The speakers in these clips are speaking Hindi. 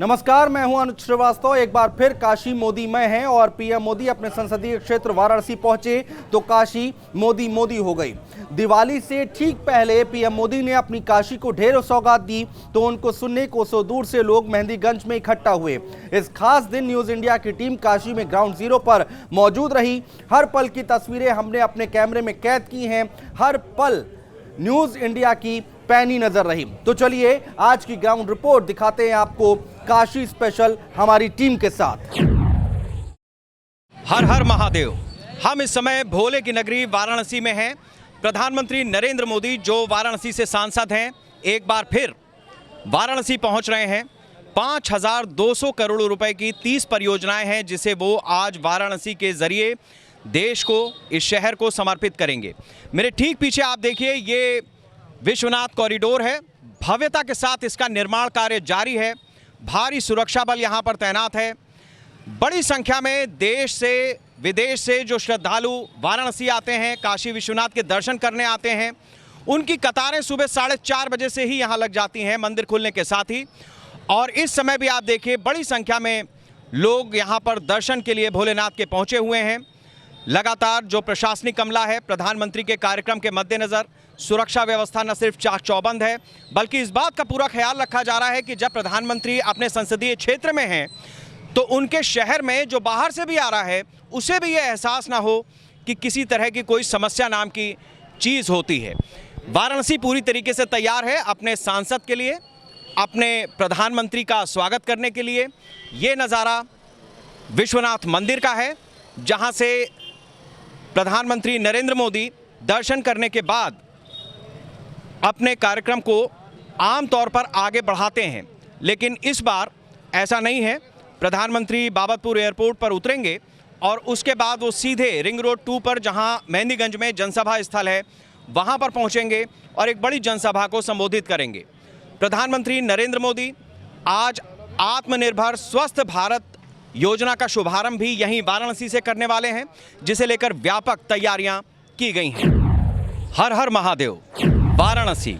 नमस्कार, मैं हूं अनुज श्रीवास्तव। एक बार फिर काशी मोदी में हैं और पीएम मोदी अपने संसदीय क्षेत्र वाराणसी पहुंचे तो काशी मोदी मोदी हो गई। दिवाली से ठीक पहले पीएम मोदी ने अपनी काशी को ढेरों सौगात दी तो उनको सुनने कोसों दूर से लोग मेहंदीगंज में इकट्ठा हुए। इस खास दिन न्यूज इंडिया की टीम काशी में ग्राउंड जीरो पर मौजूद रही। हर पल की तस्वीरें हमने अपने कैमरे में कैद की हैं। हर पल न्यूज इंडिया की पैनी नजर रही। तो चलिए आज की ग्राउंड रिपोर्ट दिखाते हैं आपको काशी स्पेशल हमारी टीम के साथ। हर हर महादेव। हम इस समय भोले की नगरी वाराणसी में हैं। प्रधानमंत्री नरेंद्र मोदी जो वाराणसी से सांसद हैं, एक बार फिर वाराणसी पहुंच रहे हैं। 5200 करोड़ रुपए की 30 परियोजनाएं हैं जिसे वो आज वाराणसी के जरिए देश को, इस शहर को समर्पित करेंगे। मेरे ठीक पीछे आप देखिए, ये विश्वनाथ कॉरिडोर है। भव्यता के साथ इसका निर्माण कार्य जारी है। भारी सुरक्षा बल यहां पर तैनात है। बड़ी संख्या में देश से, विदेश से जो श्रद्धालु वाराणसी आते हैं, काशी विश्वनाथ के दर्शन करने आते हैं, उनकी कतारें सुबह 4:30 बजे से ही यहां लग जाती हैं, मंदिर खुलने के साथ ही। और इस समय भी आप देखिए, बड़ी संख्या में लोग यहां पर दर्शन के लिए भोलेनाथ के पहुंचे हुए हैं। लगातार जो प्रशासनिक अमला है, प्रधानमंत्री के कार्यक्रम के मद्देनजर सुरक्षा व्यवस्था न सिर्फ चाक चौबंद है, बल्कि इस बात का पूरा ख्याल रखा जा रहा है कि जब प्रधानमंत्री अपने संसदीय क्षेत्र में हैं तो उनके शहर में जो बाहर से भी आ रहा है उसे भी यह एहसास ना हो कि किसी तरह की कोई समस्या नाम की चीज़ होती है। वाराणसी पूरी तरीके से तैयार है अपने सांसद के लिए, अपने प्रधानमंत्री का स्वागत करने के लिए। ये नज़ारा विश्वनाथ मंदिर का है, जहाँ से प्रधानमंत्री नरेंद्र मोदी दर्शन करने के बाद अपने कार्यक्रम को आमतौर पर आगे बढ़ाते हैं। लेकिन इस बार ऐसा नहीं है। प्रधानमंत्री बाबतपुर एयरपोर्ट पर उतरेंगे और उसके बाद वो सीधे रिंग रोड 2 पर, जहां मेहंदीगंज में जनसभा स्थल है, वहां पर पहुंचेंगे और एक बड़ी जनसभा को संबोधित करेंगे। प्रधानमंत्री नरेंद्र मोदी आज आत्मनिर्भर स्वस्थ भारत योजना का शुभारंभ भी यहीं वाराणसी से करने वाले हैं, जिसे लेकर व्यापक तैयारियां की गई हैं। हर हर महादेव। वाराणसी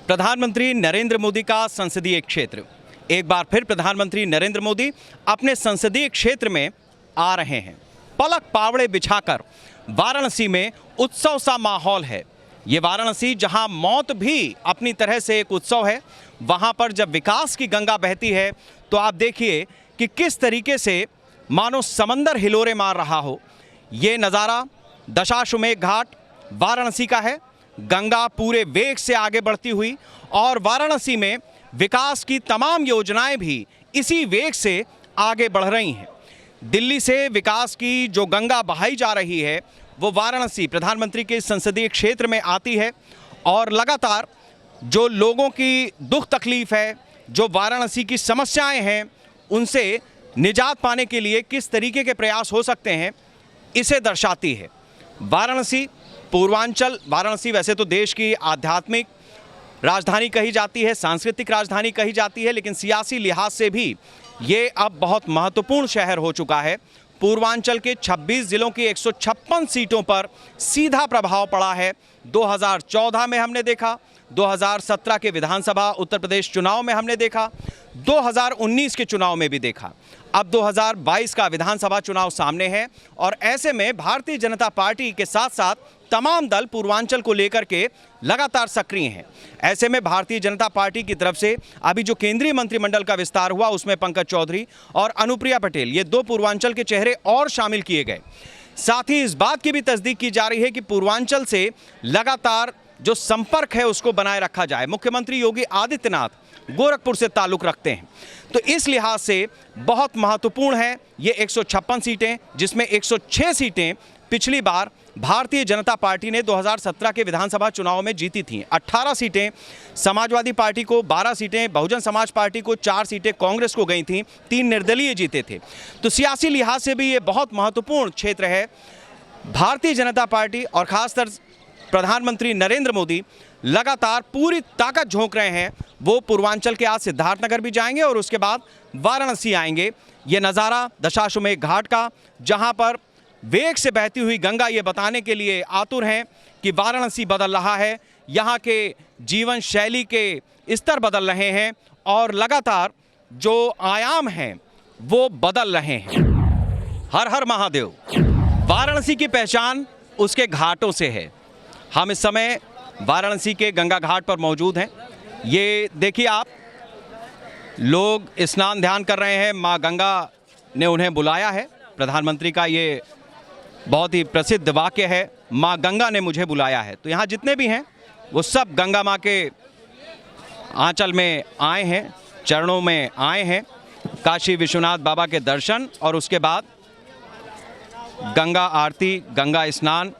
प्रधानमंत्री नरेंद्र मोदी का संसदीय क्षेत्र। एक बार फिर प्रधानमंत्री नरेंद्र मोदी अपने संसदीय क्षेत्र में आ रहे हैं। पलक पावड़े बिछाकर वाराणसी में उत्सव सा माहौल है। ये वाराणसी जहां मौत भी अपनी तरह से एक उत्सव है, वहां पर जब विकास की गंगा बहती है तो आप देखिए कि किस तरीके से मानो समंदर हिलोरे मार रहा हो। ये नज़ारा दशाश्वमेध घाट वाराणसी का है। गंगा पूरे वेग से आगे बढ़ती हुई और वाराणसी में विकास की तमाम योजनाएं भी इसी वेग से आगे बढ़ रही हैं। दिल्ली से विकास की जो गंगा बहाई जा रही है वो वाराणसी प्रधानमंत्री के संसदीय क्षेत्र में आती है और लगातार जो लोगों की दुख तकलीफ है, जो वाराणसी की समस्याएं हैं, उनसे निजात पाने के लिए किस तरीके के प्रयास हो सकते हैं, इसे दर्शाती है। वाराणसी पूर्वांचल, वाराणसी वैसे तो देश की आध्यात्मिक राजधानी कही जाती है, सांस्कृतिक राजधानी कही जाती है, लेकिन सियासी लिहाज से भी ये अब बहुत महत्वपूर्ण शहर हो चुका है। पूर्वांचल के 26 जिलों की 156 सीटों पर सीधा प्रभाव पड़ा है। 2014 में हमने देखा, 2017 के विधानसभा उत्तर प्रदेश चुनाव में हमने देखा, 2019 के चुनाव में भी देखा, अब 2022 का विधानसभा चुनाव सामने है। और ऐसे में भारतीय जनता पार्टी के साथ साथ तमाम दल पूर्वांचल को लेकर के लगातार सक्रिय हैं। ऐसे में भारतीय जनता पार्टी की तरफ से अभी जो केंद्रीय मंत्रिमंडल का विस्तार हुआ, उसमें पंकज चौधरी और अनुप्रिया पटेल, ये 2 पूर्वांचल के चेहरे और शामिल किए गए। साथ ही इस बात की भी तस्दीक की जा रही है कि पूर्वांचल से लगातार जो संपर्क है उसको बनाए रखा जाए। मुख्यमंत्री योगी आदित्यनाथ गोरखपुर से ताल्लुक़ रखते हैं, तो इस लिहाज से बहुत महत्वपूर्ण है ये 156 सीटें, जिसमें 106 सीटें पिछली बार भारतीय जनता पार्टी ने 2017 के विधानसभा चुनाव में जीती थीं। 18 सीटें समाजवादी पार्टी को, 12 सीटें बहुजन समाज पार्टी को, 4 सीटें कांग्रेस को गई थीं, 3 निर्दलीय जीते थे। तो सियासी लिहाज से भी ये बहुत महत्वपूर्ण क्षेत्र है। भारतीय जनता पार्टी और खासकर प्रधानमंत्री नरेंद्र मोदी लगातार पूरी ताकत झोंक रहे हैं। वो पूर्वांचल के आज सिद्धार्थनगर भी जाएंगे और उसके बाद वाराणसी आएंगे। ये नज़ारा दशाश्वमेध घाट का, जहां पर वेग से बहती हुई गंगा ये बताने के लिए आतुर हैं कि वाराणसी बदल रहा है, यहाँ के जीवन शैली के स्तर बदल रहे हैं और लगातार जो आयाम हैं वो बदल रहे हैं। हर हर महादेव। वाराणसी की पहचान उसके घाटों से है। हम इस समय वाराणसी के गंगा घाट पर मौजूद हैं। ये देखिए आप, लोग स्नान ध्यान कर रहे हैं। माँ गंगा ने उन्हें बुलाया है। प्रधानमंत्री का ये बहुत ही प्रसिद्ध वाक्य है, माँ गंगा ने मुझे बुलाया है। तो यहाँ जितने भी हैं वो सब गंगा माँ के आंचल में आए हैं, चरणों में आए हैं। काशी विश्वनाथ बाबा के दर्शन और उसके बाद गंगा आरती, गंगा स्नान,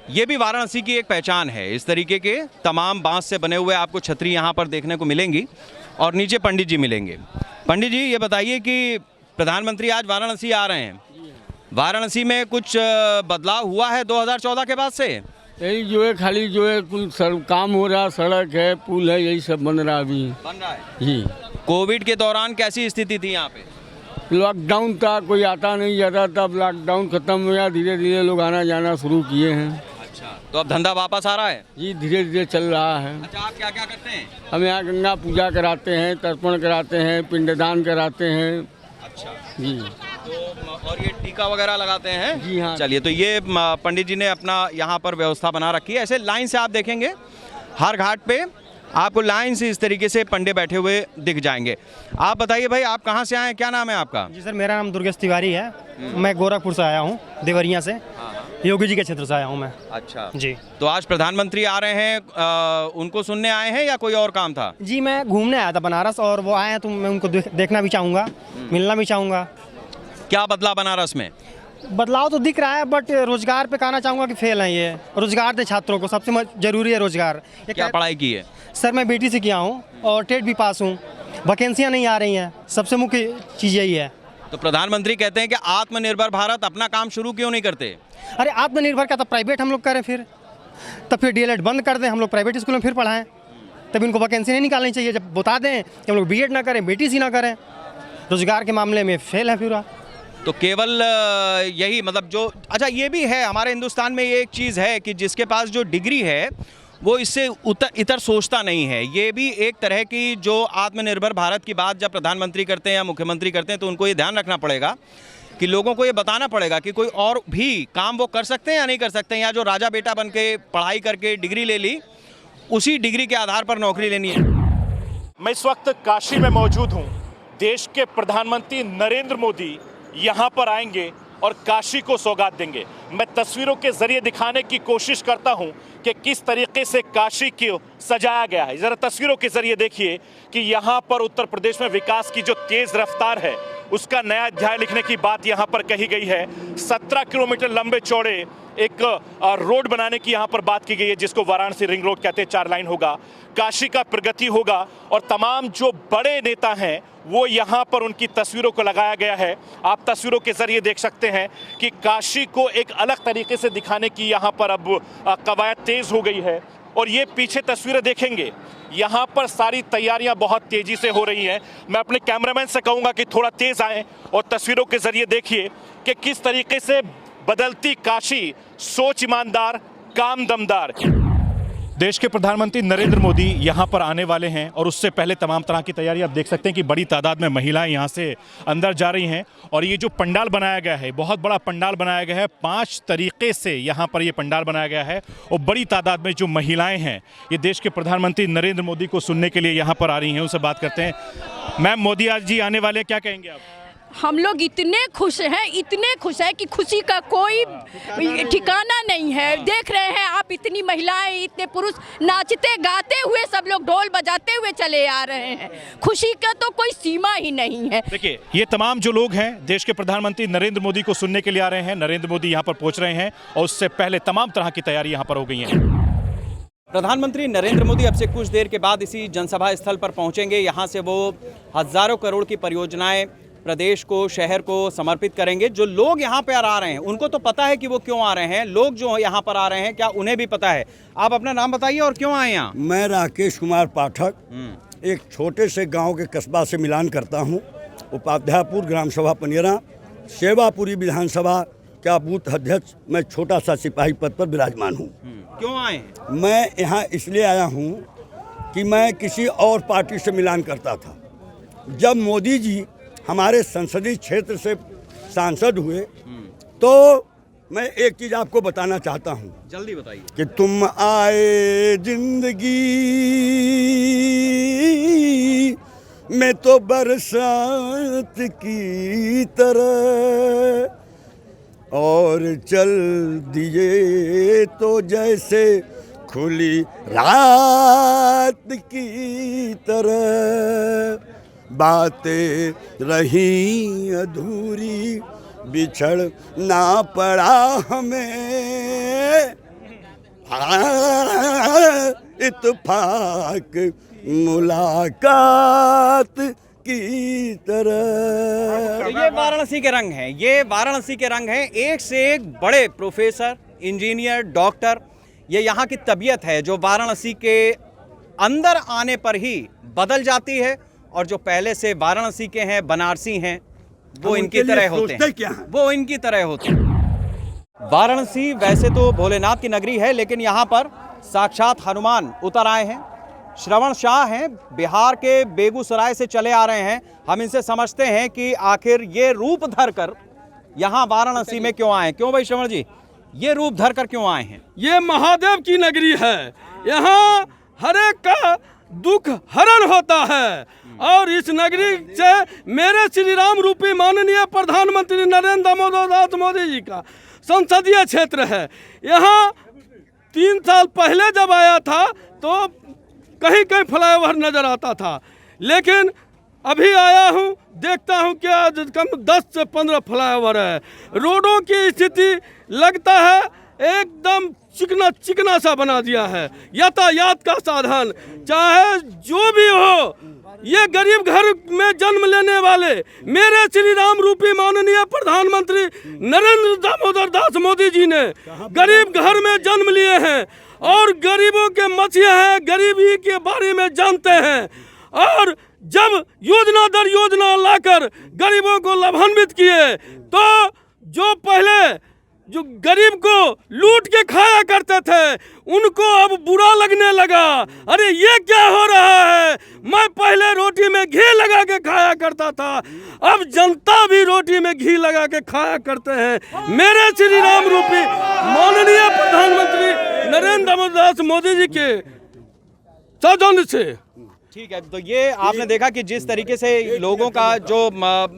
ये भी वाराणसी की एक पहचान है। इस तरीके के तमाम बांस से बने हुए आपको छतरी यहाँ पर देखने को मिलेंगी और नीचे पंडित जी मिलेंगे। पंडित जी, ये बताइए कि प्रधानमंत्री आज वाराणसी आ रहे हैं, वाराणसी में कुछ बदलाव हुआ है 2014 के बाद से? यही जो है, खाली जो है कुल काम हो रहा, सड़क है, पुल है, यही सब बन रहा अभी। बन रहा है जी। कोविड के दौरान कैसी स्थिति थी यहाँ पे? लॉकडाउन था, कोई आता नहीं जाता। तब लॉकडाउन खत्म हुआ, धीरे धीरे लोग आना जाना शुरू किए हैं। अच्छा, तो अब धंधा वापस आ रहा है? जी, धीरे धीरे चल रहा है। अच्छा, आप क्या क्या करते हैं? हम यहाँ गंगा पूजा कराते हैं, तर्पण कराते हैं, पिंडदान कराते हैं। अच्छा जी। तो और ये टीका वगैरह लगाते हैं? जी हाँ। चलिए, तो ये पंडित जी ने अपना यहाँ पर व्यवस्था बना रखी है। ऐसे लाइन से आप देखेंगे हर घाट पे आपको लाइन से इस तरीके से पंडे बैठे हुए दिख जाएंगे। आप बताइए भाई, आप कहाँ से आए हैं, क्या नाम है आपका? जी सर, मेरा नाम दुर्गेश तिवारी है। मैं गोरखपुर से आया हूँ, देवरिया से। योगी जी के क्षेत्र से आया हूँ मैं। अच्छा जी। तो आज प्रधानमंत्री आ रहे हैं, उनको सुनने आए हैं या कोई और काम था? जी, मैं घूमने आया था बनारस, और वो आए हैं तो मैं उनको देखना भी चाहूँगा, मिलना भी चाहूँगा। क्या बदला बनारस में? बदलाव तो दिख रहा है, बट रोजगार पे कहना चाहूँगा कि फेल है ये। रोजगार दे छात्रों को, सबसे जरूरी है रोजगार। क्या पढ़ाई की है? सर, मैं बेटी से किया हूँ और टेट भी पास हूँ। वैकेंसियाँ नहीं आ रही हैं, सबसे मुख्य चीज़ यही है। तो प्रधानमंत्री कहते हैं कि आत्मनिर्भर भारत, अपना काम शुरू क्यों नहीं करते? अरे आत्मनिर्भर क्या, तो प्राइवेट हम लोग करें फिर, तब फिर डीएलएड बंद कर दें, हम लोग प्राइवेट स्कूल में फिर पढ़ाएं। तब इनको वैकेंसी नहीं निकालनी चाहिए। जब बता दें कि हम लोग बीएड ना करें, बीटीसी ना करें, रोजगार के मामले में फेल है पूरा। तो केवल यही मतलब जो, अच्छा ये भी है हमारे हिंदुस्तान में, ये एक चीज़ है कि जिसके पास जो डिग्री है वो इससे इतर सोचता नहीं है। ये भी एक तरह की जो आत्मनिर्भर भारत की बात जब प्रधानमंत्री करते हैं या मुख्यमंत्री करते हैं, तो उनको ये ध्यान रखना पड़ेगा कि लोगों को ये बताना पड़ेगा कि कोई और भी काम वो कर सकते हैं या नहीं कर सकते हैं, या जो राजा बेटा बन के पढ़ाई करके डिग्री ले ली, उसी डिग्री के आधार पर नौकरी लेनी है। मैं इस वक्त काशी में मौजूद हूँ। देश के प्रधानमंत्री नरेंद्र मोदी यहाँ पर आएंगे और काशी को सौगात देंगे। मैं तस्वीरों के जरिए दिखाने की कोशिश करता हूँ कि किस तरीके से काशी को सजाया गया है। जरा तस्वीरों के जरिए देखिए कि यहाँ पर उत्तर प्रदेश में विकास की जो तेज रफ्तार है, उसका नया अध्याय लिखने की बात यहाँ पर कही गई है। 17 किलोमीटर लंबे चौड़े एक रोड बनाने की यहाँ पर बात की गई है, जिसको वाराणसी रिंग रोड कहते हैं। 4 लाइन होगा, काशी का प्रगति होगा, और तमाम जो बड़े नेता हैं वो यहाँ पर उनकी तस्वीरों को लगाया गया है। आप तस्वीरों के जरिए देख सकते हैं कि काशी को एक अलग तरीके से दिखाने की यहाँ पर अब कवायद तेज हो गई है। और ये पीछे तस्वीरें देखेंगे, यहाँ पर सारी तैयारियां बहुत तेजी से हो रही हैं। मैं अपने कैमरामैन से कहूँगा कि थोड़ा तेज आएं और तस्वीरों के जरिए देखिए कि किस तरीके से बदलती काशी, सोच ईमानदार, काम दमदार। देश के प्रधानमंत्री नरेंद्र मोदी यहाँ पर आने वाले हैं और उससे पहले तमाम तरह की तैयारी आप देख सकते हैं कि बड़ी तादाद में महिलाएं यहाँ से अंदर जा रही हैं। और ये जो पंडाल बनाया गया है, बहुत बड़ा पंडाल बनाया गया है। 5 तरीके से यहाँ पर ये पंडाल बनाया गया है और बड़ी तादाद में जो महिलाएं हैं, ये देश के प्रधानमंत्री नरेंद्र मोदी को सुनने के लिए यहाँ पर आ रही हैं। उनसे बात करते हैं। मैम, मोदी आज जी आने वाले, क्या कहेंगे आप? हम लोग इतने खुश हैं, इतने खुश हैं कि खुशी का कोई ठिकाना नहीं है। देख रहे हैं आप, इतनी महिलाएं, इतने पुरुष नाचते गाते हुए, सब लोग ढोल बजाते हुए चले आ रहे हैं। खुशी का तो कोई सीमा ही नहीं है। देखिए, ये तमाम जो लोग हैं देश के प्रधानमंत्री नरेंद्र मोदी को सुनने के लिए आ रहे हैं। नरेंद्र मोदी यहाँ पर पहुँच रहे हैं और उससे पहले तमाम तरह की तैयारी यहाँ पर हो गई है। प्रधानमंत्री नरेंद्र मोदी अब से कुछ देर के बाद इसी जनसभा स्थल पर पहुंचेंगे। यहाँ से वो हजारों करोड़ की परियोजनाएं प्रदेश को, शहर को समर्पित करेंगे। जो लोग यहाँ पे आ रहे हैं उनको तो पता है कि वो क्यों आ रहे हैं। लोग जो यहाँ पर आ रहे हैं, क्या उन्हें भी पता है? आप अपना नाम बताइए और क्यों आए यहाँ? मैं राकेश कुमार पाठक एक छोटे से गांव के कस्बा से मिलान करता हूँ। उपाध्यायपुर ग्राम सभा पनियरा, सेवापुरी विधानसभा का बूथ अध्यक्ष। मैं छोटा सा सिपाही पद पर विराजमान हूँ। क्यों आए? मैं यहाँ इसलिए आया हूँ कि मैं किसी और पार्टी से मिलान करता था, जब मोदी जी हमारे संसदीय क्षेत्र से सांसद हुए तो मैं एक चीज़ आपको बताना चाहता हूँ, जल्दी बताइए। कि तुम आए जिंदगी में तो बरसात की तरह और चल दिए तो जैसे खुली रात की तरह, बातें रही अधूरी बिछड़ना पड़ा हमें, इत्तेफाक मुलाकात की तरह। तो ये वाराणसी के रंग हैं, ये वाराणसी के रंग हैं। एक से एक बड़े प्रोफेसर, इंजीनियर, डॉक्टर, ये यहाँ की तबीयत है जो वाराणसी के अंदर आने पर ही बदल जाती है। और जो पहले से वाराणसी के हैं, बनारसी हैं, वो इनकी तरह होते हैं, वो इनकी तरह होते हैं। वाराणसी वैसे तो भोलेनाथ की नगरी है, लेकिन यहाँ पर साक्षात हनुमान उतर आए हैं। श्रवण शाह हैं, बिहार के बेगूसराय से चले आ रहे हैं। हम इनसे समझते हैं कि आखिर ये रूप धरकर यहाँ वाराणसी में क्यों आए। क्यों भाई श्रवण जी, ये रूप धरकर क्यों आए हैं? ये महादेव की नगरी है, यहाँ हर एक का दुख हरण होता है। और इस नगरी से मेरे श्री राम रूपी माननीय प्रधानमंत्री नरेंद्र दामोदर मोदी जी का संसदीय क्षेत्र है। यहाँ 3 साल पहले जब आया था तो कहीं कहीं फ्लाईओवर नजर आता था, लेकिन अभी आया हूँ देखता हूँ कि आज कम 10 से 15 फ्लाईओवर है। रोडों की स्थिति लगता है एकदम चिकना चिकना सा बना दिया है। यातायात का साधन चाहे जो भी हो, ये गरीब घर में जन्म लेने वाले मेरे श्री राम रूपी माननीय प्रधानमंत्री नरेंद्र दामोदर दास मोदी जी ने गरीब घर में जन्म लिए हैं और गरीबों के मसीहा हैं, गरीबी के बारे में जानते हैं। और जब योजना दर योजना लाकर गरीबों को लाभान्वित किए तो जो पहले जो गरीब को लूट के खाया करते थे उनको अब बुरा लगने लगा। अरे ये क्या हो रहा है, मैं पहले रोटी में घी लगा के खाया करता था, अब जनता भी रोटी में घी लगा के खाया करते हैं मेरे श्री राम रूपी माननीय प्रधानमंत्री नरेंद्र दामोदर मोदी जी के सौजन्य से। ठीक है, तो ये आपने देखा कि जिस तरीके से लोगों का जो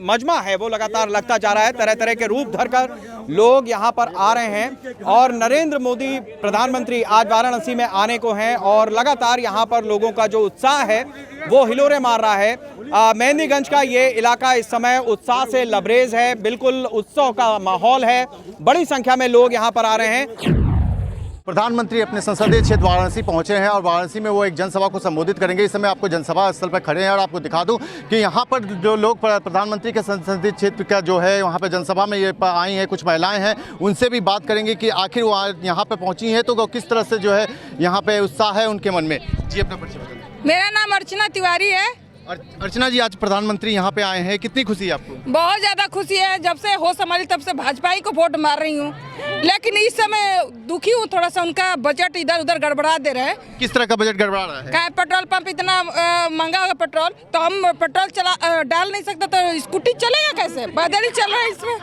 मजमा है वो लगातार लगता जा रहा है, तरह तरह के रूप धरकर लोग यहाँ पर आ रहे हैं। और नरेंद्र मोदी प्रधानमंत्री आज वाराणसी में आने को हैं और लगातार यहाँ पर लोगों का जो उत्साह है वो हिलोरे मार रहा है। मेहंदीगंज का ये इलाका इस समय उत्साह से लबरेज है, बिल्कुल उत्सव का माहौल है, बड़ी संख्या में लोग यहाँ पर आ रहे हैं। प्रधानमंत्री अपने संसदीय क्षेत्र वाराणसी पहुंचे हैं और वाराणसी में वो एक जनसभा को संबोधित करेंगे। इस समय आपको जनसभा स्थल पर खड़े हैं और आपको दिखा दूं कि यहाँ पर जो लोग प्रधानमंत्री के संसदीय क्षेत्र का जो है वहाँ पे जनसभा में ये आई हैं, कुछ महिलाएं हैं, उनसे भी बात करेंगे कि आखिर वो यहाँ पे पहुँची हैं तो किस तरह से जो है यहाँ पे उत्साह है उनके मन में। जी अपना परिचय बताइए। मेरा नाम अर्चना तिवारी है। अर्चना जी, आज प्रधानमंत्री यहाँ पे आए हैं, कितनी खुशी है आपको? बहुत ज़्यादा खुशी है, जब से होश संभाली तब से भाजपा ही को वोट मार रही हूँ, लेकिन इस समय दुखी हूँ थोड़ा सा, उनका बजट इधर उधर गड़बड़ा दे रहे हैं। किस तरह का बजट गड़बड़ा रहा है? क्या पेट्रोल पंप इतना महंगा होगा पेट्रोल, तो हम पेट्रोल डाल नहीं सकते तो स्कूटी चलेगा कैसे, पैदल ही चल रहा है इसमें।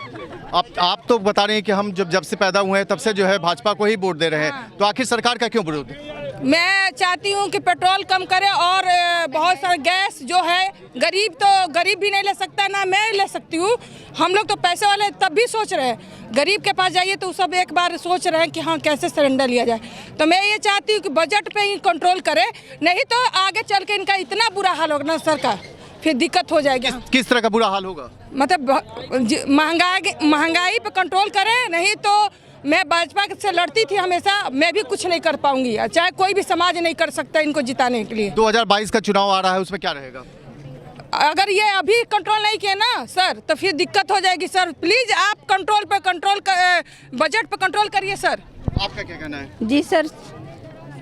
आप तो बता रहे हैं कि हम जब से पैदा हुए हैं तब से जो है भाजपा को ही वोट दे रहे हैं, तो आखिर सरकार का क्यों विरोध? मैं चाहती हूँ कि पेट्रोल कम करे और बहुत सारा गैस जो है, गरीब भी नहीं ले सकता, ना मैं ले सकती हूँ। हम लोग तो पैसे वाले तब भी सोच रहे हैं, गरीब के पास जाइए तो सब एक बार सोच रहे हैं कि हाँ कैसे सिलेंडर लिया जाए। तो मैं ये चाहती हूँ कि बजट पे ही कंट्रोल करे, नहीं तो आगे चल के इनका इतना बुरा हाल होगा ना सरकार, फिर दिक्कत हो जाएगी। किस तरह का बुरा हाल होगा? मतलब महंगाई पे कंट्रोल करे, नहीं तो मैं भाजपा से लड़ती थी हमेशा, मैं भी कुछ नहीं कर पाऊंगी, चाहे कोई भी समाज नहीं कर सकता इनको जिताने के लिए। 2022 का चुनाव आ रहा है, उसमें क्या रहेगा? अगर ये अभी कंट्रोल नहीं किया ना सर तो फिर दिक्कत हो जाएगी। सर प्लीज आप बजट पे कंट्रोल करिए सर। आपका क्या कहना है? जी सर,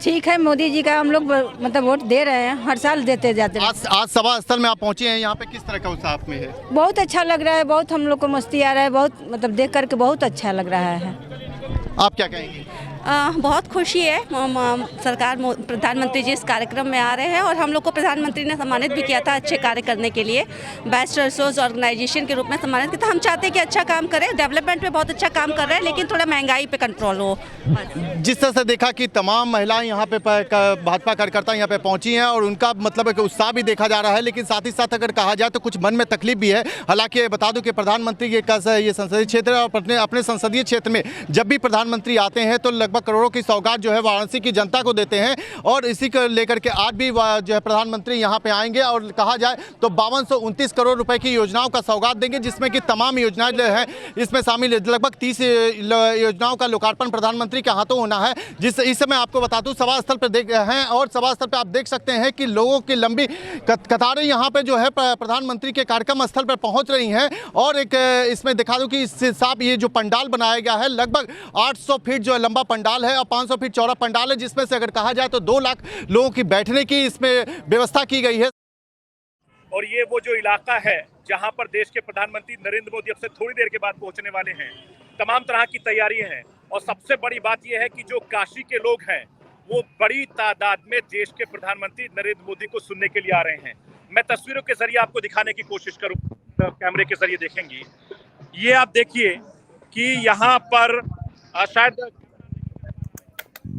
ठीक है, मोदी जी का हम लोग मतलब वोट दे रहे हैं, हर साल देते जाते हैं। आज सभा स्थल में आप पहुंचे हैं, यहाँ पे किस तरह का उत्साह में है? बहुत अच्छा लग रहा है, बहुत हम लोग को मस्ती आ रहा है, बहुत मतलब देख करके बहुत अच्छा लग रहा है। आप क्या कहेंगे? बहुत खुशी है। सरकार प्रधानमंत्री जी इस कार्यक्रम में आ रहे हैं और हम लोग को प्रधानमंत्री ने सम्मानित भी किया था अच्छे कार्य करने के लिए, बेस्ट रिसोर्स ऑर्गेनाइजेशन के रूप में सम्मानित किया था। हम चाहते हैं कि अच्छा काम करें, डेवलपमेंट में बहुत अच्छा काम कर रहे हैं, लेकिन थोड़ा महंगाई पे कंट्रोल हो। जिस तरह से देखा कि तमाम महिलाएं यहाँ पे भाजपा कार्यकर्ता यहाँ पे पहुंची हैं और उनका मतलब है कि उत्साह भी देखा जा रहा है, लेकिन साथ ही साथ अगर कहा जाए तो कुछ मन में तकलीफ भी है। हालांकि बता दूं कि प्रधानमंत्री ये संसदीय क्षेत्र है और अपने संसदीय क्षेत्र में जब भी प्रधानमंत्री आते हैं तो लगभग करोड़ों की सौगात जो है वाराणसी की जनता को देते हैं और इसी को लेकर के आज भी जो है प्रधानमंत्री यहाँ पे आएंगे और कहा जाए तो 5229 करोड़ रुपए की योजनाओं का सौगात देंगे, जिसमें कि तमाम योजनाएं जो है इसमें शामिल है। लगभग 30 योजनाओं का लोकार्पण प्रधानमंत्री के हाथों होना है। जिस इस समय आपको बता दूं सभा स्थल पर देख हैं और सभा स्थल पर आप देख सकते हैं कि लोगों की लंबी कतारें यहाँ पे जो है प्रधानमंत्री के कार्यक्रम स्थल पर पहुँच रही हैं। और एक इसमें दिखा दूं कि इससे साफ ये जो पंडाल बनाया गया है लगभग 800 फीट जो लंबा पंडाल है और 500 फीट चौड़ा पंडाल है, जिसमें से अगर कहा जाए तो 2 लाख लोगों की बैठने की इसमें व्यवस्था की गई है। और ये वो जो इलाका है जहां पर देश के प्रधानमंत्री नरेंद्र मोदी अब से थोड़ी देर के बाद पहुंचने वाले हैं। तमाम तरह की तैयारियां हैं और सबसे बड़ी बात यह है कि जो काशी के लोग हैं वो बड़ी तादाद में देश के प्रधानमंत्री नरेंद्र मोदी को सुनने के लिए आ रहे हैं। मैं तस्वीरों के जरिए आपको दिखाने की कोशिश करूँ, कैमरे के जरिए देखेंगी। ये आप देखिए कि यहाँ पर शायद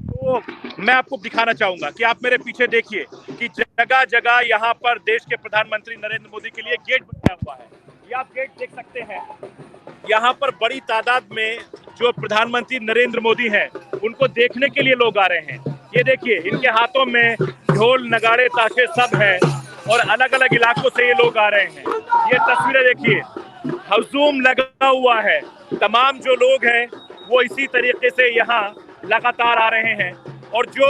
तो मैं आपको दिखाना चाहूंगा कि आप मेरे पीछे देखिए कि जगह जगह यहाँ पर देश के प्रधानमंत्री नरेंद्र मोदी के लिए गेट बनाया हुआ है। ये आप गेट देख सकते हैं। यहाँ पर बड़ी तादाद में जो प्रधानमंत्री नरेंद्र मोदी हैं उनको देखने के लिए लोग आ रहे हैं। ये देखिए इनके हाथों में ढोल नगाड़े ताशे सब हैं और अलग अलग इलाकों से ये लोग आ रहे हैं। ये तस्वीरें देखिए, हजूम लगा हुआ है। तमाम जो लोग हैं वो इसी तरीके से यहाँ लगातार आ रहे हैं और जो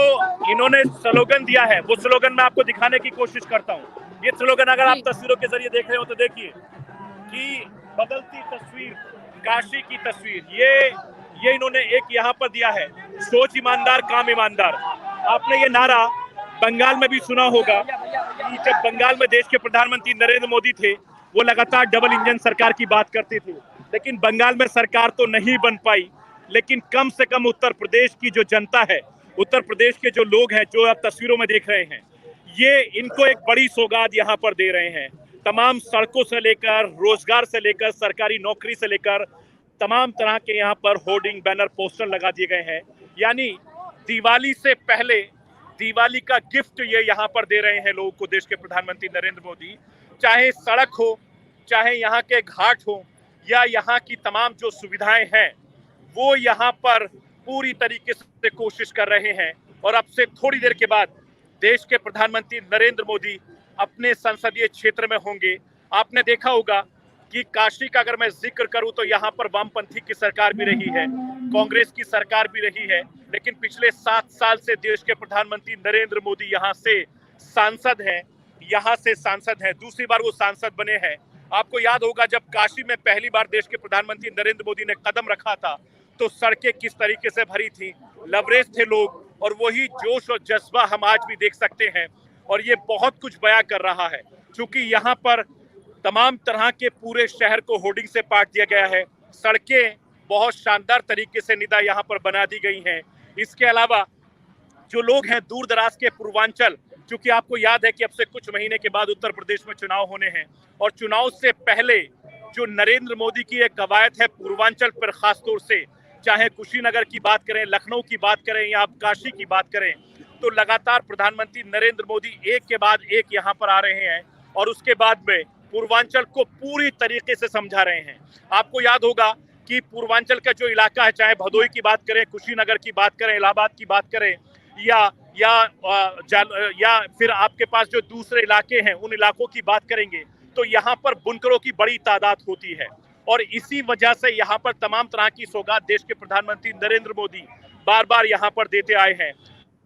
इन्होंने स्लोगन दिया है वो स्लोगन मैं आपको दिखाने की कोशिश करता हूँ। ये स्लोगन अगर आप तस्वीरों के जरिए देख रहे हो तो देखिए कि बदलती तस्वीर, काशी की तस्वीर। ये इन्होंने एक यहाँ पर दिया है, सोच ईमानदार काम ईमानदार। आपने ये नारा बंगाल में भी सुना होगा कि जब बंगाल में देश के प्रधानमंत्री नरेंद्र मोदी थे वो लगातार डबल इंजन सरकार की बात करते थे, लेकिन बंगाल में सरकार तो नहीं बन पाई, लेकिन कम से कम उत्तर प्रदेश की जो जनता है, उत्तर प्रदेश के जो लोग हैं जो आप तस्वीरों में देख रहे हैं, ये इनको एक बड़ी सौगात यहाँ पर दे रहे हैं। तमाम सड़कों से लेकर, रोजगार से लेकर, सरकारी नौकरी से लेकर तमाम तरह के यहाँ पर होर्डिंग, बैनर, पोस्टर लगा दिए गए हैं। यानी दिवाली से पहले दिवाली का गिफ्ट ये यहाँ पर दे रहे हैं लोगों को देश के प्रधानमंत्री नरेंद्र मोदी। चाहे सड़क हो, चाहे यहाँ के घाट हो या यहाँ की तमाम जो सुविधाएं हैं वो यहाँ पर पूरी तरीके से कोशिश कर रहे हैं। और अब से थोड़ी देर के बाद देश के प्रधानमंत्री नरेंद्र मोदी अपने संसदीय क्षेत्र में होंगे। आपने देखा होगा कि काशी का अगर मैं जिक्र करूं तो यहाँ पर वामपंथी की सरकार भी रही है, कांग्रेस की सरकार भी रही है, लेकिन पिछले 7 साल से देश के प्रधानमंत्री नरेंद्र मोदी यहाँ से सांसद हैं, दूसरी बार वो सांसद बने हैं। आपको याद होगा जब काशी में पहली बार देश के प्रधानमंत्री नरेंद्र मोदी ने कदम रखा था तो सड़कें किस तरीके से भरी थी, लबरेज थे लोग, और वही जोश और जज्बा हम आज भी देख सकते हैं। और ये बहुत कुछ बयां कर रहा है, क्योंकि यहाँ पर तमाम तरह के पूरे शहर को होर्डिंग से पाट दिया गया है। सड़कें बहुत शानदार तरीके से निदा यहाँ पर बना दी गई हैं। इसके अलावा जो लोग हैं दूर दराज के पूर्वांचल, क्योंकि आपको याद है कि अब से कुछ महीने के बाद उत्तर प्रदेश में चुनाव होने हैं और चुनाव से पहले जो नरेंद्र मोदी की एक कवायद है पूर्वांचल पर, खासतौर से चाहे कुशीनगर की बात करें, लखनऊ की बात करें या आप काशी की बात करें, तो लगातार प्रधानमंत्री नरेंद्र मोदी एक के बाद एक यहाँ पर आ रहे हैं और उसके बाद में पूर्वांचल को पूरी तरीके से समझा रहे हैं। आपको याद होगा कि पूर्वांचल का जो इलाका है, चाहे भदोही की बात करें, कुशीनगर की बात करें, इलाहाबाद की बात करें या फिर आपके पास जो दूसरे इलाके हैं उन इलाकों की बात करेंगे, तो यहाँ पर बुनकरों की बड़ी तादाद होती है। और इसी वजह से यहाँ पर तमाम तरह की सौगात देश के प्रधानमंत्री नरेंद्र मोदी बार बार यहाँ पर देते आए हैं।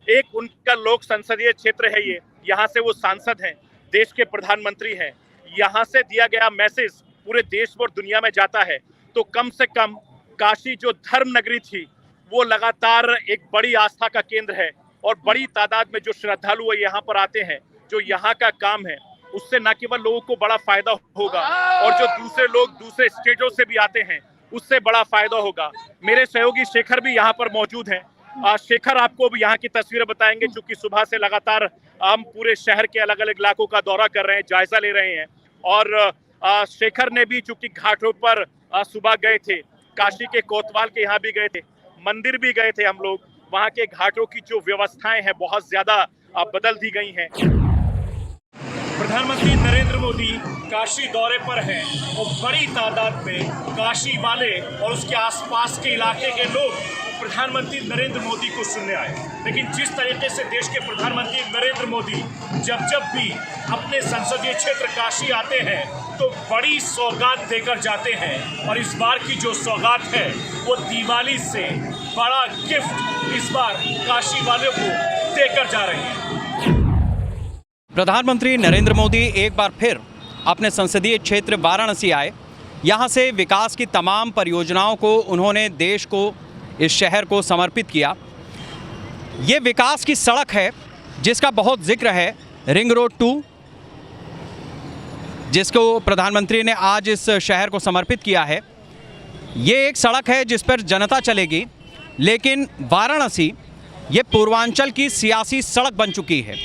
एक उनका लोक संसदीय क्षेत्र है ये, यहाँ से वो सांसद हैं, देश के प्रधानमंत्री हैं। यहाँ से दिया गया मैसेज पूरे देश और दुनिया में जाता है। तो कम से कम काशी जो धर्म नगरी थी वो लगातार एक बड़ी आस्था का केंद्र है और बड़ी तादाद में जो श्रद्धालु यहाँ पर आते हैं, जो यहाँ का काम है, उससे न केवल लोगों को बड़ा फायदा होगा और जो दूसरे लोग दूसरे स्टेटों से भी आते हैं उससे बड़ा फायदा होगा। मेरे सहयोगी शेखर भी यहाँ पर मौजूद हैं। शेखर आपको भी यहाँ की तस्वीरें बताएंगे, क्योंकि सुबह से लगातार हम पूरे शहर के अलग अलग इलाकों का दौरा कर रहे हैं, जायजा ले रहे हैं। और शेखर ने भी चूंकि घाटों पर सुबह गए थे, काशी के कोतवाल के यहाँ भी गए थे, मंदिर भी गए थे हम लोग, वहाँ के घाटों की जो व्यवस्थाएं हैं बहुत ज्यादा बदल दी गई हैं। प्रधानमंत्री नरेंद्र मोदी काशी दौरे पर हैं और बड़ी तादाद में काशी वाले और उसके आसपास के इलाके के लोग प्रधानमंत्री नरेंद्र मोदी को सुनने आए। लेकिन जिस तरीके से देश के प्रधानमंत्री नरेंद्र मोदी जब भी अपने संसदीय क्षेत्र काशी आते हैं तो बड़ी सौगात देकर जाते हैं, और इस बार की जो सौगात है वो दिवाली से बड़ा गिफ्ट इस बार काशी वालों को देकर जा रहे हैं। प्रधानमंत्री नरेंद्र मोदी एक बार फिर अपने संसदीय क्षेत्र वाराणसी आए। यहाँ से विकास की तमाम परियोजनाओं को उन्होंने देश को, इस शहर को समर्पित किया। ये विकास की सड़क है जिसका बहुत जिक्र है, रिंग रोड 2, जिसको प्रधानमंत्री ने आज इस शहर को समर्पित किया है। ये एक सड़क है जिस पर जनता चलेगी, लेकिन वाराणसी ये पूर्वांचल की सियासी सड़क बन चुकी है।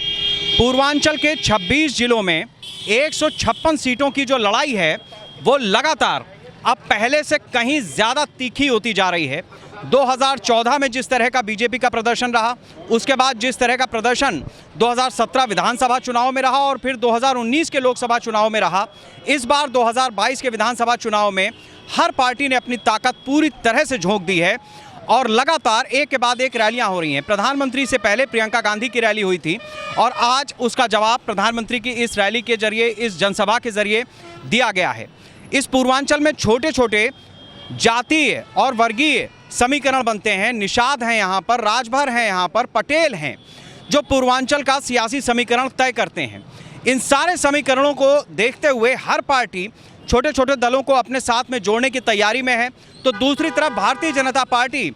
पूर्वांचल के 26 जिलों में 156 सीटों की जो लड़ाई है वो लगातार अब पहले से कहीं ज़्यादा तीखी होती जा रही है। 2014 में जिस तरह का बीजेपी का प्रदर्शन रहा, उसके बाद जिस तरह का प्रदर्शन 2017 विधानसभा चुनाव में रहा और फिर 2019 के लोकसभा चुनाव में रहा, इस बार 2022 के विधानसभा चुनाव में हर पार्टी ने अपनी ताकत पूरी तरह से झोंक दी है और लगातार एक के बाद एक रैलियां हो रही हैं। प्रधानमंत्री से पहले प्रियंका गांधी की रैली हुई थी और आज उसका जवाब प्रधानमंत्री की इस रैली के जरिए, इस जनसभा के जरिए दिया गया है। इस पूर्वांचल में छोटे छोटे जातीय और वर्गीय समीकरण बनते हैं। निषाद हैं यहाँ पर, राजभर हैं यहाँ पर, पटेल हैं, जो पूर्वांचल का सियासी समीकरण तय करते हैं। इन सारे समीकरणों को देखते हुए हर पार्टी छोटे छोटे दलों को अपने साथ में जोड़ने की तैयारी में है, तो दूसरी तरफ भारतीय जनता पार्टी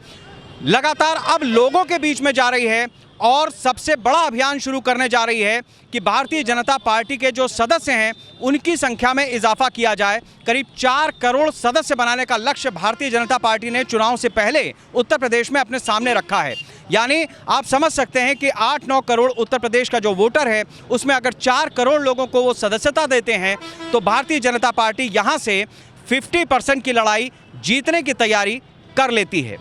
लगातार अब लोगों के बीच में जा रही है और सबसे बड़ा अभियान शुरू करने जा रही है कि भारतीय जनता पार्टी के जो सदस्य हैं उनकी संख्या में इजाफा किया जाए। करीब 4 करोड़ सदस्य बनाने का लक्ष्य भारतीय जनता पार्टी ने चुनाव से पहले उत्तर प्रदेश में अपने सामने रखा है। यानी आप समझ सकते हैं कि 8-9 करोड़ उत्तर प्रदेश का जो वोटर है उसमें अगर 4 करोड़ लोगों को वो सदस्यता देते हैं तो भारतीय जनता पार्टी यहाँ से 50% की लड़ाई जीतने की तैयारी कर लेती है।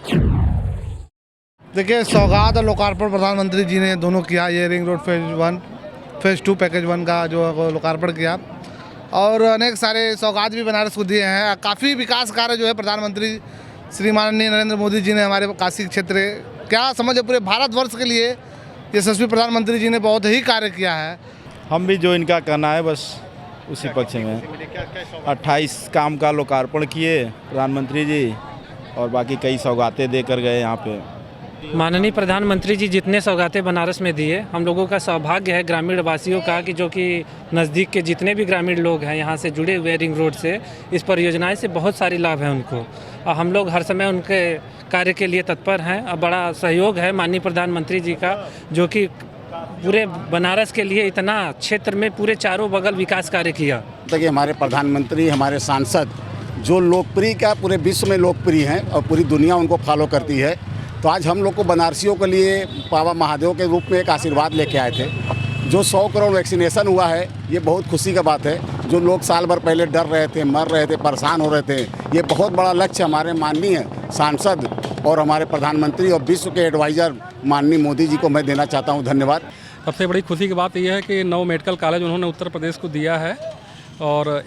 देखिए, सौगात और लोकार्पण प्रधानमंत्री जी ने दोनों किया। ये रिंग रोड फेज़ 2 पैकेज 1 का जो लोकार्पण किया और अनेक सारे सौगात भी बनारस को दिए हैं। काफ़ी विकास कार्य जो है प्रधानमंत्री श्री माननीय नरेंद्र मोदी जी ने हमारे काशी क्षेत्र, क्या समझे पूरे भारतवर्ष के लिए यशस्वी प्रधानमंत्री जी ने बहुत ही कार्य किया है। हम भी जो इनका कहना है बस उसी पक्ष में 28 काम का लोकार्पण किए प्रधानमंत्री जी और बाकी कई सौगातें देकर गए। यहाँ पे माननीय प्रधानमंत्री जी जितने सौगातें बनारस में दिए, हम लोगों का सौभाग्य है ग्रामीण वासियों का कि जो कि नज़दीक के जितने भी ग्रामीण लोग हैं यहाँ से जुड़े हुए रिंग रोड से, इस परियोजनाएं से बहुत सारी लाभ है उनको और हम लोग हर समय उनके कार्य के लिए तत्पर हैं। और बड़ा सहयोग है माननीय प्रधानमंत्री जी का, जो कि पूरे बनारस के लिए इतना क्षेत्र में पूरे चारों बगल विकास कार्य किया। देखिए, हमारे प्रधानमंत्री, हमारे सांसद जो लोकप्रिय क्या पूरे विश्व में लोकप्रिय हैं और पूरी दुनिया उनको फॉलो करती है, तो आज हम लोग को बनारसियों के लिए बाबा महादेव के रूप में एक आशीर्वाद लेके आए थे। जो 100 करोड़ वैक्सीनेशन हुआ है, ये बहुत खुशी का बात है। जो लोग साल भर पहले डर रहे थे, मर रहे थे, परेशान हो रहे थे, ये बहुत बड़ा लक्ष्य हमारे माननीय सांसद और हमारे प्रधानमंत्री और विश्व के एडवाइज़र माननीय मोदी जी को मैं देना चाहता हूँ धन्यवाद। सबसे बड़ी खुशी की बात यह है कि 9 मेडिकल कॉलेज उन्होंने उत्तर प्रदेश को दिया है और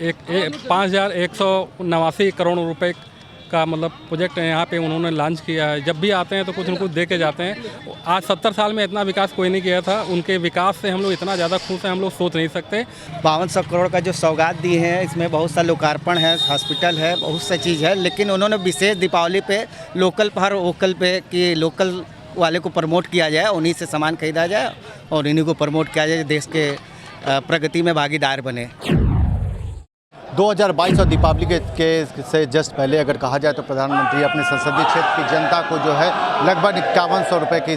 5,189 करोड़ रुपए का मतलब प्रोजेक्ट है यहाँ पे उन्होंने लॉन्च किया है। जब भी आते हैं तो कुछ न कुछ दे के जाते हैं। आज 70 साल में इतना विकास कोई नहीं किया था। उनके विकास से हम लोग इतना ज़्यादा खुश हैं, हम लोग सोच नहीं सकते। 5200 करोड़ का जो सौगात दी है, इसमें बहुत सा लोकार्पण है, हॉस्पिटल है, बहुत सा चीज़ है, लेकिन उन्होंने विशेष दीपावली पे लोकल पर वोकल पे कि लोकल वाले को प्रमोट किया जाए, उन्हीं से सामान खरीदा जाए और इन्हीं को प्रमोट किया जाए, देश के प्रगति में भागीदार बने। 2022 और दीपावली के से जस्ट पहले अगर कहा जाए तो प्रधानमंत्री अपने संसदीय क्षेत्र की जनता को जो है लगभग 5100 रुपये की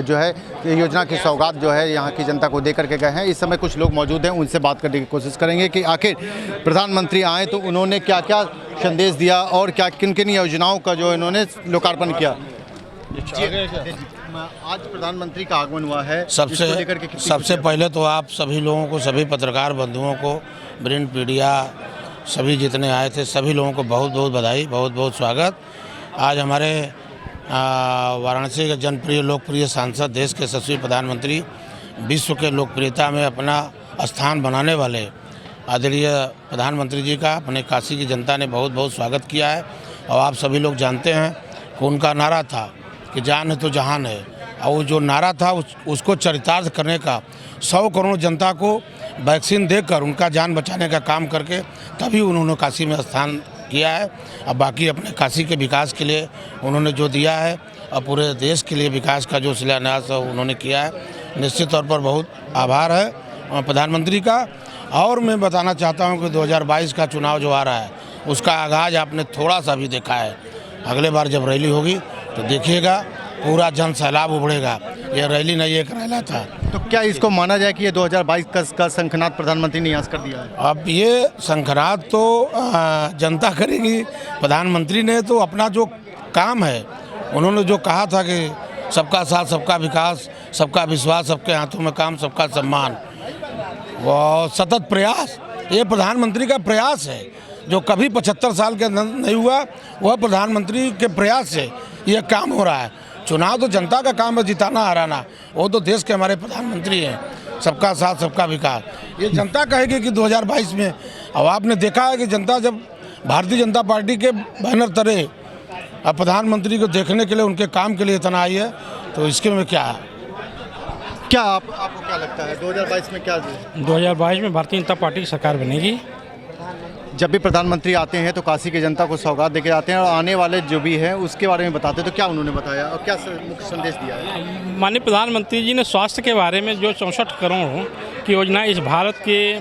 जो है योजना की सौगात जो है यहाँ की जनता को दे करके गए हैं। इस समय कुछ लोग मौजूद हैं, उनसे बात करने की कोशिश करेंगे कि आखिर प्रधानमंत्री आए तो उन्होंने क्या क्या संदेश दिया और क्या किन किन योजनाओं का जो इन्होंने लोकार्पण किया। आज प्रधानमंत्री का आगमन हुआ है, सबसे इसको लेकर के कितनी सबसे पहले तो आप सभी लोगों को, सभी पत्रकार बंधुओं को, प्रिंट मीडिया सभी जितने आए थे सभी लोगों को बहुत बहुत बधाई, बहुत बहुत स्वागत। आज हमारे वाराणसी के जनप्रिय लोकप्रिय सांसद, देश के यशस्वी प्रधानमंत्री, विश्व के लोकप्रियता में अपना स्थान बनाने वाले आदरणीय प्रधानमंत्री जी का अपने काशी की जनता ने बहुत बहुत स्वागत किया है। और आप सभी लोग जानते हैं कि उनका नारा था कि जान है तो जहान है, और वो जो नारा था उसको चरितार्थ करने का, 100 करोड़ जनता को वैक्सीन देकर उनका जान बचाने का काम करके तभी उन्होंने काशी में स्थान किया है। अब बाकी अपने काशी के विकास के लिए उन्होंने जो दिया है और पूरे देश के लिए विकास का जो शिलान्यास उन्होंने किया है, निश्चित तौर पर बहुत आभार है प्रधानमंत्री का। और मैं बताना चाहता हूं कि 2022 का चुनाव जो आ रहा है उसका आगाज़ आपने थोड़ा सा भी देखा है। अगले बार जब रैली होगी तो देखिएगा पूरा जन सैलाब उमड़ेगा। यह रैली नहीं एक रैला था। तो क्या इसको माना जाए कि ये 2022 का शंखनाद प्रधानमंत्री ने यहाँ कर दिया है? अब ये शंखनाद तो जनता करेगी। प्रधानमंत्री ने तो अपना जो काम है, उन्होंने जो कहा था कि सबका साथ सबका विकास, सबका विश्वास, सबके हाथों में काम, सबका सम्मान, वो सतत प्रयास, ये प्रधानमंत्री का प्रयास है जो कभी 75 साल के अंदर नहीं हुआ। वह प्रधानमंत्री के प्रयास से यह काम हो रहा है। चुनाव तो जनता का काम है, जिताना हराना, वो तो देश के हमारे प्रधानमंत्री हैं। सबका साथ सबका विकास, ये जनता कहेगी कि 2022 में। अब आपने देखा है कि जनता जब भारतीय जनता पार्टी के बैनर तले अब प्रधानमंत्री को देखने के लिए, उनके काम के लिए इतना आई है, तो इसके में क्या है? क्या आपको क्या लगता है 2022 में क्या? 2022 में भारतीय जनता पार्टी की सरकार बनेगी। जब भी प्रधानमंत्री आते हैं तो काशी की जनता को सौगात देके आते हैं, और आने वाले जो भी है उसके बारे में बताते हैं। तो क्या उन्होंने बताया और क्या मुख्य संदेश दिया है? माननीय प्रधानमंत्री जी ने स्वास्थ्य के बारे में जो 64 करोड़ की योजना इस भारत के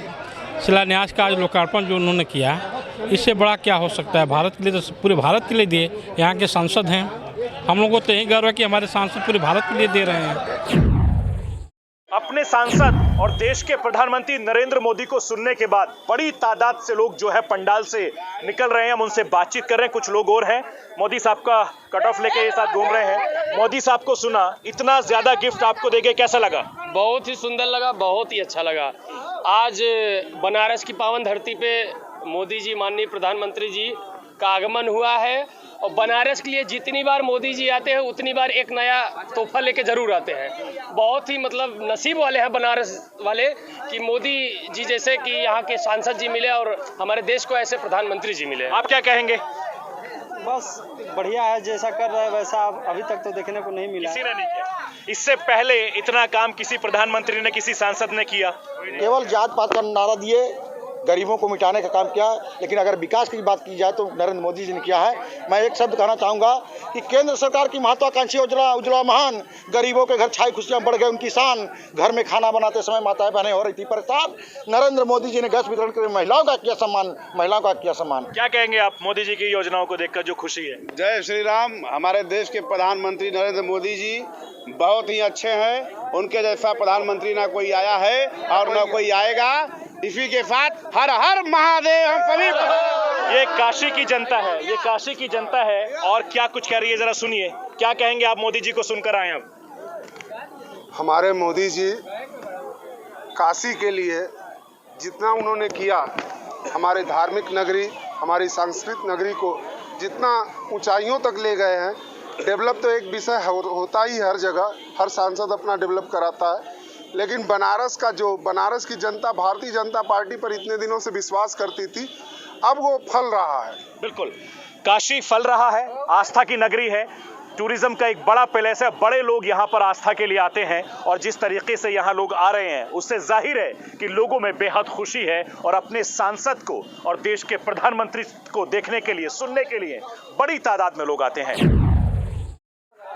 शिलान्यास का आज लोकार्पण जो उन्होंने किया, इससे बड़ा क्या हो सकता है भारत के लिए? तो पूरे भारत के लिए दिए। यहाँ के सांसद हैं, हम लोगों को तो यही गर्व है कि हमारे सांसद पूरे भारत के लिए दे रहे हैं। अपने सांसद और देश के प्रधानमंत्री नरेंद्र मोदी को सुनने के बाद बड़ी तादाद से लोग जो है पंडाल से निकल रहे हैं। हम उनसे बातचीत कर रहे हैं। कुछ लोग और हैं, मोदी साहब का कट ऑफ लेके ये साथ घूम रहे हैं। मोदी साहब को सुना, इतना ज्यादा गिफ्ट आपको देके कैसा लगा? बहुत ही सुंदर लगा, बहुत ही अच्छा लगा। आज बनारस की पावन धरती पे मोदी जी, माननीय प्रधानमंत्री जी का आगमन हुआ है, और बनारस के लिए जितनी बार मोदी जी आते हैं उतनी बार एक नया तोहफा लेके जरूर आते हैं। बहुत ही मतलब नसीब वाले हैं बनारस वाले कि मोदी जी जैसे कि यहाँ के सांसद जी मिले और हमारे देश को ऐसे प्रधानमंत्री जी मिले। आप क्या कहेंगे? बस बढ़िया है, जैसा कर रहा है वैसा अभी तक तो देखने को नहीं मिला। किसी ने नहीं किया। इससे पहले इतना काम किसी प्रधानमंत्री ने, किसी सांसद ने किया? केवल जात पात का नारा दिए, गरीबों को मिटाने का काम किया। लेकिन अगर विकास की बात की जाए तो नरेंद्र मोदी जी ने किया है। मैं एक शब्द कहना चाहूँगा कि केंद्र सरकार की महत्वाकांक्षी योजना उज्ज्वला महान, गरीबों के घर छाई खुशियाँ बढ़ गए उनकी शान, घर में खाना बनाते समय माताएं बहनें हो रही थी परेशान। नरेंद्र मोदी जी ने गैस वितरण कर महिलाओं का किया सम्मान, महिलाओं का किया सम्मान। क्या कहेंगे आप मोदी जी की योजनाओं को देखकर जो खुशी है? जय श्री राम। हमारे देश के प्रधानमंत्री नरेंद्र मोदी जी बहुत ही अच्छे हैं। उनके जैसा प्रधानमंत्री ना कोई आया है और ना कोई आएगा। इसी के साथ हर हर महादेव हम सभी। ये काशी की जनता है, ये काशी की जनता है और क्या कुछ कह रही है, जरा सुनिए। क्या कहेंगे आप मोदी जी को सुनकर आए? अब हमारे मोदी जी काशी के लिए जितना उन्होंने किया, हमारे धार्मिक नगरी, हमारी सांस्कृतिक नगरी को जितना ऊंचाइयों तक ले गए हैं। डेवलप तो एक विषय होता ही हर जगह, हर सांसद अपना डेवलप कराता है, लेकिन बनारस की जनता भारतीय जनता पार्टी पर इतने दिनों से विश्वास करती थी, अब वो फल रहा है। बिल्कुल, काशी फल रहा है। आस्था की नगरी है, टूरिज्म का एक बड़ा पैलेस है, बड़े लोग यहाँ पर आस्था के लिए आते हैं और जिस तरीके से यहाँ लोग आ रहे हैं उससे जाहिर है कि लोगों में बेहद खुशी है और अपने सांसद को और देश के प्रधानमंत्री को देखने के लिए, सुनने के लिए बड़ी तादाद में लोग आते हैं।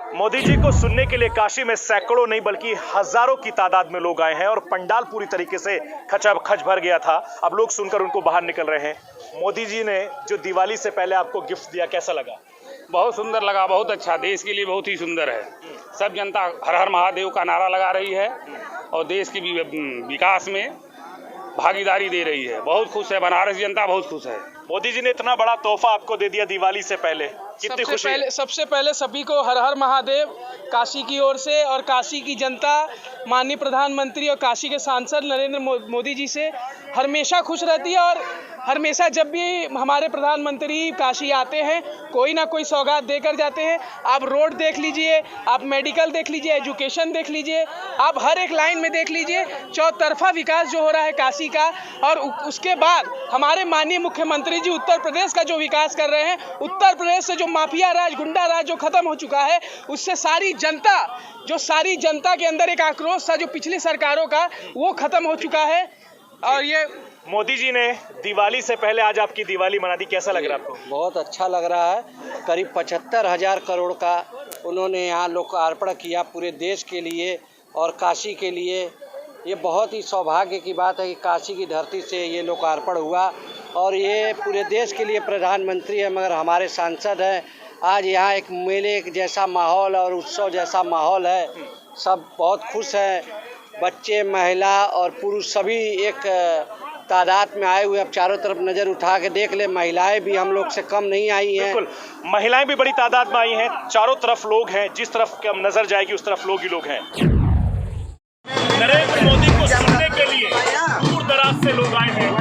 मोदी जी को सुनने के लिए काशी में सैकड़ों नहीं बल्कि हजारों की तादाद में लोग आए हैं और पंडाल पूरी तरीके से खचाखच भर गया था। अब लोग सुनकर उनको बाहर निकल रहे हैं। मोदी जी ने जो दिवाली से पहले आपको गिफ्ट दिया, कैसा लगा? बहुत सुंदर लगा, बहुत अच्छा, देश के लिए बहुत ही सुंदर है। सब जनता हर हर महादेव का नारा लगा रही है और देश के विकास में भागीदारी दे रही है। बहुत खुश है, बनारस जनता बहुत खुश है। मोदी जी ने इतना बड़ा तोहफा आपको दे दिया दिवाली से पहले, कितनी खुशी है? सबसे पहले सभी को हर हर महादेव काशी की ओर से, और काशी की जनता माननीय प्रधानमंत्री और काशी के सांसद नरेंद्र मोदी जी से हमेशा खुश रहती है। और हमेशा जब भी हमारे प्रधानमंत्री काशी आते हैं कोई ना कोई सौगात देकर जाते हैं। आप रोड देख लीजिए, आप मेडिकल देख लीजिए, एजुकेशन देख लीजिए, आप हर एक लाइन में देख लीजिए, चौतरफा विकास जो हो रहा है काशी का। और उसके बाद हमारे माननीय मुख्यमंत्री जी उत्तर प्रदेश का जो विकास कर रहे हैं, उत्तर प्रदेश से जो माफिया राज, गुंडा राज जो खत्म हो चुका है, उससे सारी जनता के अंदर एक आक्रोश था जो पिछली सरकारों का, वो खत्म हो चुका है। और ये मोदी जी ने दिवाली से पहले आज आपकी दिवाली मना दी, कैसा लग रहा है आपको? बहुत अच्छा लग रहा है। करीब 75,000 करोड़ का उन्होंने यहाँ लोकार्पण किया पूरे देश के लिए और काशी के लिए। ये बहुत ही सौभाग्य की बात है कि काशी की धरती से ये लोकार्पण हुआ, और ये पूरे देश के लिए प्रधानमंत्री है मगर हमारे सांसद हैं। आज यहाँ एक मेले जैसा माहौल और उत्सव जैसा माहौल है, सब बहुत खुश हैं। बच्चे, महिला और पुरुष सभी एक तादाद में आए हुए। अब चारों तरफ नज़र उठा के देख ले, महिलाएं भी हम लोग से कम नहीं आई हैं। बिल्कुल, महिलाएं भी बड़ी तादाद में आई हैं। चारों तरफ लोग हैं, जिस तरफ की हम नजर जाएगी उस तरफ लोग ही लोग हैं। नरेंद्र मोदी को सुनने के लिए दूर दराज से लोग आए हैं।